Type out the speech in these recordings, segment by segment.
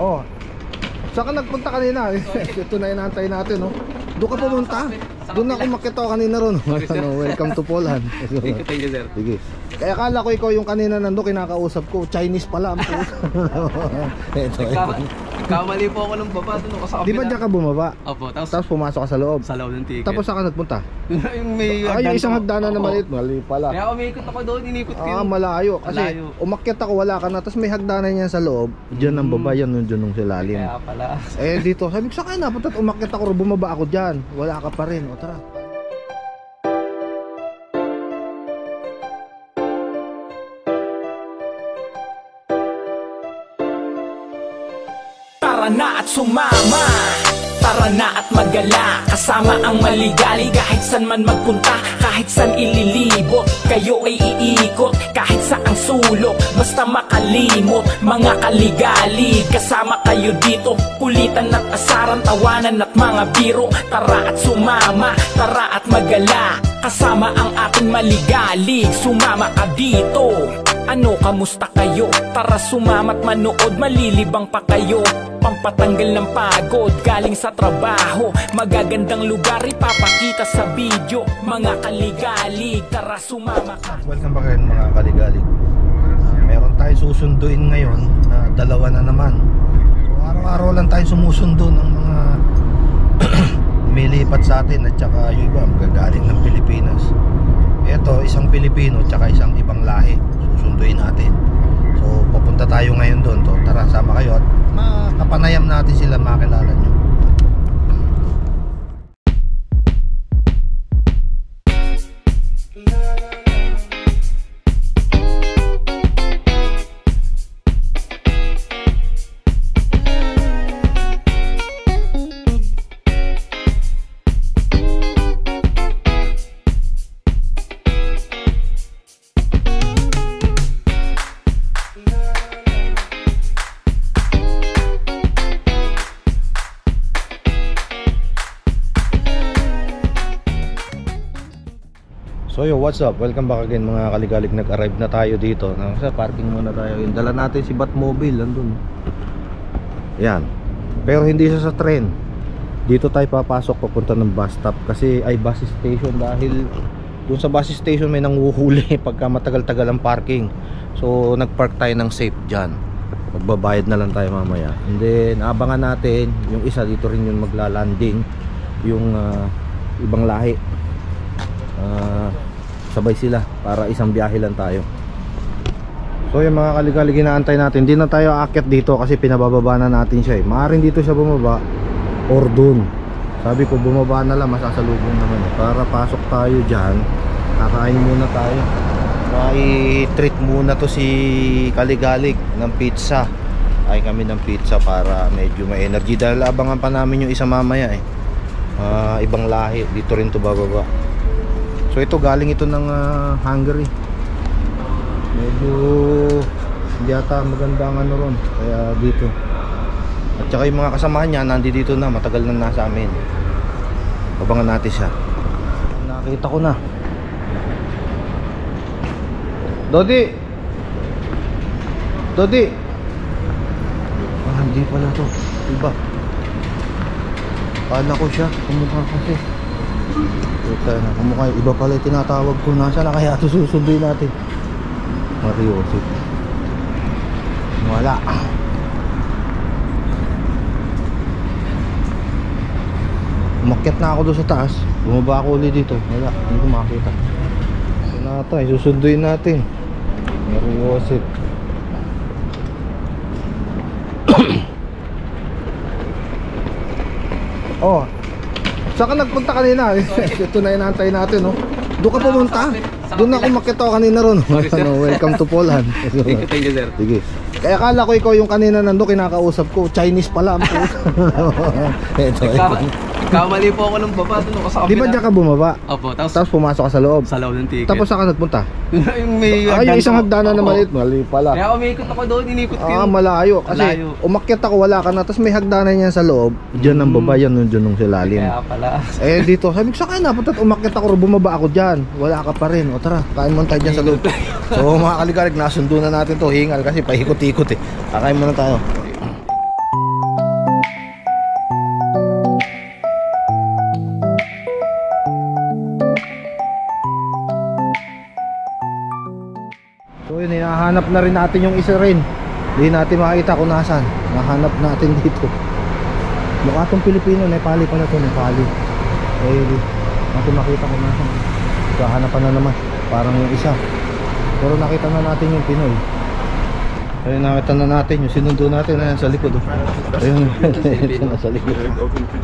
Oh. Saan ka nagpunta kanina? Ito na inaantay natin, no? Doon ka pumunta? Doon ako makita ko kanina ron. Ano, welcome to Poland. Thank you, sir. Sige. Kaya akala ko ikaw yung kanina nando kinakausap ko. Chinese pala. Kamali po ako ng baba doon ako sa kabila. Di ba diyan ka bumaba? Opo, Tapos pumasok ka sa loob. sa loob ng ticket. Tapos saan ka nagpunta? yung may Yung isang hagdanan na maliit. Mali pala. Kaya umiikot ako doon, inikot ko yung... Malayo. Kasi Malayo. umakyat ako, wala ka na. Tapos may hagdanan yan sa loob. Diyan ang baba, yan yung dyan nung silalim. Kaya pala. Dito, sabi ko, saan ka napunta? Umakyat ako, bumaba ako dyan. Wala ka pa rin. O tara. Tara na at sumama, tara na at magala, kasama ang maligali. Kahit san man magpunta, kahit san ililibot, kayo ay iikot, kahit saang sulok, basta makalimot. Mga kaligali, kasama kayo dito, kulitan at asaran, tawanan at mga biro. Tara at sumama, tara at magala, kasama ang ating maligali. Sumama ka dito. Ano, kamusta kayo? Tara sumama't manood, malilibang pa kayo. Pampatanggal ng pagod, galing sa trabaho. Magagandang lugar, ipapakita sa video. Mga kaligalig, tara sumama ka. Welcome back again mga kaligalig. Meron tayong susunduin ngayon na dalawa na naman. So araw-araw lang tayong sumusundo ng mga lumilipat sa atin. At saka yung iba magagaling ng Pilipinas. Ito isang Pilipino at saka isang ibang lahi. Susunduin natin. So papunta tayo ngayon doon. So, tara sama kayo at makapanayam natin sila, makilala nyo. So yo, what's up? Welcome back again mga kaligalig. Nag-arrive na tayo dito. Sa parking muna tayo. Yung dala natin si Batmobile nandun. Yan. Pero hindi siya sa tren. Dito tayo papasok papunta ng bus stop. Kasi ay bus station. Dahil doon sa bus station may nanguhuli pagka matagal-tagal ang parking. So nagpark tayo ng safe dyan. Magbabayad na lang tayo mamaya. And then abangan natin. Yung isa dito rin yung maglalanding. Yung ibang lahi. Sabay sila para isang biyahe lang tayo. So yung mga kaligalig, inaantay natin. Hindi na tayo aakyat dito kasi pinabababa na natin siya eh. Maaaring dito siya bumaba or dun. Sabi ko bumaba na lang, masasalubong naman eh. Para pasok tayo dyan, kakain muna tayo. I-treat muna to si kaligalig ng pizza. Kain kami ng pizza para medyo may energy. Dahil abangan pa namin yung isa mamaya eh. Ibang lahi, dito rin to bababa. So ito galing ito ng Hungary. Medyo hindi ata maganda ang ano ron. Kaya dito. At saka yung mga kasama niya nandito na, matagal na nasa amin. Abangan natin siya. Nakita ko na. Dodi! Dodi! Hindi pala to. Iba. Kala ko siya. Kumukha kasi. Puta na, kumukha iba pala yung tinatawag ko. Nasa na kaya ito susunduin natin? Mariosip. Wala. Umakyat na ako doon sa taas. Bumaba ako ulit dito. Wala, hindi ko makakita. Ito na tayo, susunduin natin. Mariosip. Oh, saan ka nagpunta kanina? Ito na inaantay natin, no? Doon ka pumunta? Doon ako makita ko kanina ron. Ano, welcome to Poland. Thank you, sir. Sige. Kaya akala ko ikaw yung kanina nando kinakausap ko. Chinese pala. Ito. Kamali po ako ng baba doon ako sa kabila. Di ba diyan ka bumaba? Opo, Tapos pumasok ka sa loob. sa loob ng ticket. Tapos saan ka nagpunta? yung may Yung isang hagdanan na Opo. maliit. Mali pala. Kaya umiikot ako doon, inikot ko yung... Malayo. Kasi Malayo. umakyat ako, wala ka na. Tapos may hagdanan yan sa loob. Diyan ang baba, yan yung dyan nung silalim. Kaya pala. Dito, sabi ko, saan ka napunta? Umakyat ako, bumaba ako dyan. Wala ka pa rin. O tara, kain muna tayo dyan sa loob. So mga kaligalig, nasundo na natin to. Hingal kasi paikot-ikot eh. Kakain muna tayo. nahanap na rin natin yung isa rin. Hindi natin makita kung nasan. Nahanap natin dito. Mukha tong Pilipino, Nepali pala to, Nepali. Eh, di natin makita kung nasan. Hanapan na naman, parang yung isa. Pero nakita na natin yung Pinoy. Ayun, nakita na natin yung sinundo natin. Ayan sa likod. Ayun, ito na sa likod.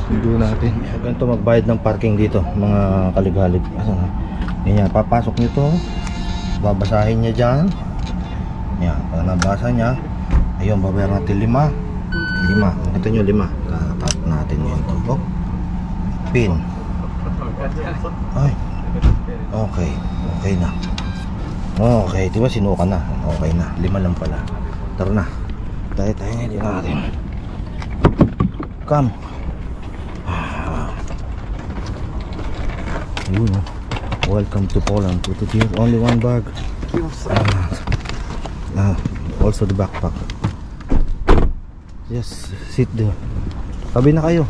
Sinundo natin. Ganito magbayad ng parking dito, mga kaligalig. Yan, papasok nyo to. Babasahin niya dyan. Yan, pag nabasa niya, ayun, babayaran natin 5. Ito nyo 5. Tap natin yun to. Oh. Pin. Ay. Okay. Okay na. Okay, di ba sinuka na? Okay na. 5 lang pala. Tara na. Tayo ngayon natin. Come. Yun. Welcome to Poland. Put it here. Only one bag. Also the backpack. Just sit there. Tabi na kayo.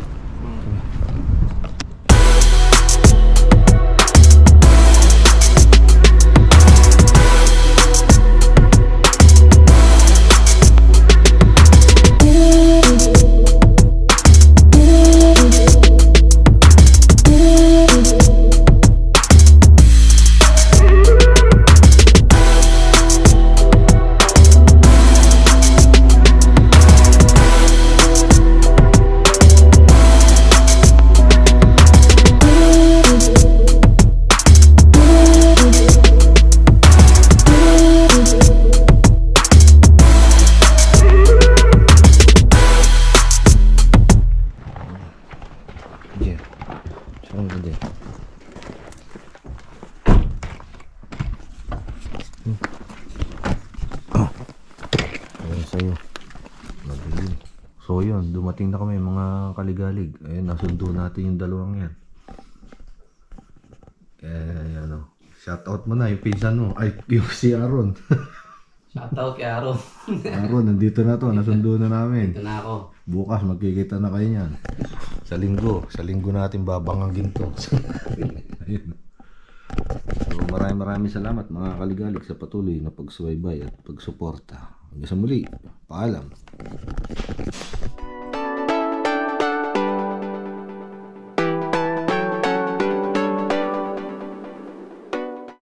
So yun, dumating na kami mga kaligalig. Ayun, nasundo natin yung dalawang yan. Ano, shout out mo na yung pinsan mo. Ay, yung si Aaron. Shoutout kay Aaron. Aaron, nandito na to, nasundo na namin. Ito na ako. Bukas magkikita na kayo niyan. Sa linggo natin babangagin to. Ayun. So maraming salamat mga kaligalig sa patuloy na pagsubaybay at pagsuporta. Hanggang sa muli, paalam.